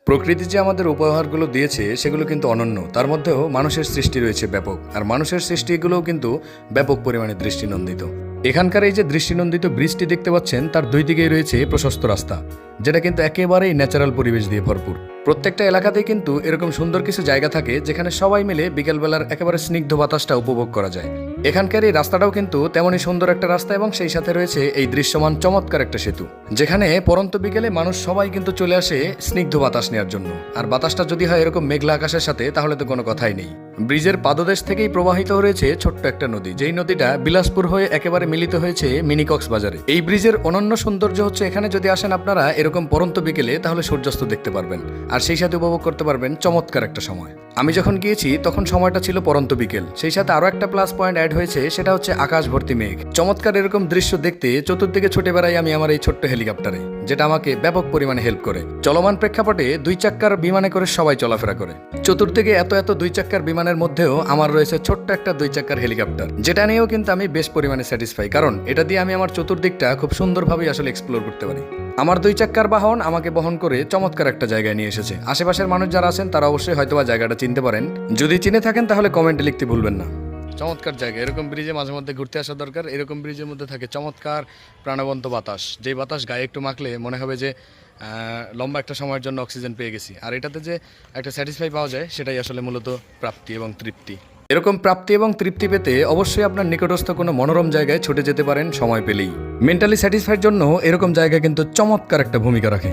প্রকৃতি যে আমাদের উপহারগুলো দিয়েছে সেগুলো কিন্তু অনন্য, তার মধ্যেও মানুষের সৃষ্টি রয়েছে ব্যাপক, আর মানুষের সৃষ্টিগুলোও কিন্তু ব্যাপক পরিমাণে দৃষ্টিনন্দিত। এখানকার এই যে দৃষ্টিনন্দিত ব্রিজটি দেখতে পাচ্ছেন, তার দুই দিকেই রয়েছে প্রশস্ত রাস্তা, যেটা কিন্তু একেবারেই ন্যাচারাল পরিবেশ দিয়ে ভরপুর। প্রত্যেকটা এলাকাতেই কিন্তু এরকম সুন্দর কিছু জায়গা থাকে যেখানে সবাই মিলে বিকেলবেলার একেবারে স্নিগ্ধ বাতাসটা উপভোগ করা যায়। এখানকার এই রাস্তাটাও কিন্তু তেমনই সুন্দর একটা রাস্তা, এবং সেই সাথে রয়েছে এই দৃশ্যমান চমৎকার একটা সেতু, যেখানে পরন্ত বিকেলে মানুষ সবাই কিন্তু চলে আসে স্নিগ্ধ বাতাস নেওয়ার জন্য। আর বাতাসটা যদি হয় এরকম মেঘলা আকাশের সাথে, তাহলে তো কোনো কথাই নেই। ব্রিজের পাদদেশ থেকেই প্রবাহিত রয়েছে ছোট্ট একটা নদী, যেই নদীটা বিলাসপুর হয়ে একেবারে মিলিত হয়েছে মিনি কক্সবাজারে। এই ব্রিজের অনন্য সৌন্দর্য হচ্ছে এখানে যদি আসেন আপনারা এরকম পরন্ত বিকেলে, তাহলে সূর্যাস্ত দেখতে পারবেন, আর সেই সাথে উপভোগ করতে পারবেন চমৎকার একটা সময়। আমি যখন গিয়েছি তখন সময়টা ছিল পরন্ত বিকেল, সেই সাথে আরো একটা প্লাস পয়েন্ট অ্যাড হয়েছে, সেটা হচ্ছে আকাশ ভর্তি মেঘ। চমৎকার এরকম দৃশ্য দেখতে চতুর্দিকে ছুটে বেড়াই আমি আমার এই ছোট্ট হেলিকপ্টারে, যেটা আমাকে ব্যাপক পরিমাণে হেল্প করে। চলমান প্রেক্ষাপটে দুই চাক্কার বিমানে করে সবাই চলাফেরা করে, চতুর্দিকে এত এত দুই চাক্কার বিমানের মধ্যেও আমার রয়েছে ছোট্ট একটা দুই চাক্কার হেলিকপ্টার, যেটা নিয়েও কিন্তু আমি বেশ পরিমাণে স্যাটিসফাই, কারণ এটা দিয়ে আমি আমার চতুর্দিকটা খুব সুন্দরভাবে আসলে এক্সপ্লোর করতে পারি। আমার দুই চাক্কার বাহন আমাকে বহন করে চমৎকার একটা জায়গায় নিয়ে এসেছে। আশেপাশের মানুষ যারা আছেন তারা অবশ্যই হয়তোবা জায়গাটা চিনতে পারেন, যদি চিনে থাকেন তাহলে কমেন্টে লিখতে ভুলবেন না। চমৎকার জায়গা, এরকম ব্রিজে মাঝে মধ্যে ঘুরতে আসা দরকার। এরকম ব্রিজের মধ্যে থাকে চমৎকার প্রাণবন্ত বাতাস, যেই বাতাস গায়ে একটু মাখলে মনে হবে যে লম্বা একটা সময়ের জন্য অক্সিজেন পেয়ে গেছি। আর এটাতে যে একটা স্যাটিসফাই পাওয়া যায়, সেটাই আসলে মূলত প্রাপ্তি এবং তৃপ্তি। এরকম প্রাপ্তি এবং তৃপ্তি পেতে অবশ্যই আপনার নিকটস্থ কোনো মনোরম জায়গায় ছুটে যেতে পারেন সময় পেলেই। মেন্টালি স্যাটিসফাইয়ের জন্য এরকম জায়গা কিন্তু চমৎকার একটা ভূমিকা রাখে।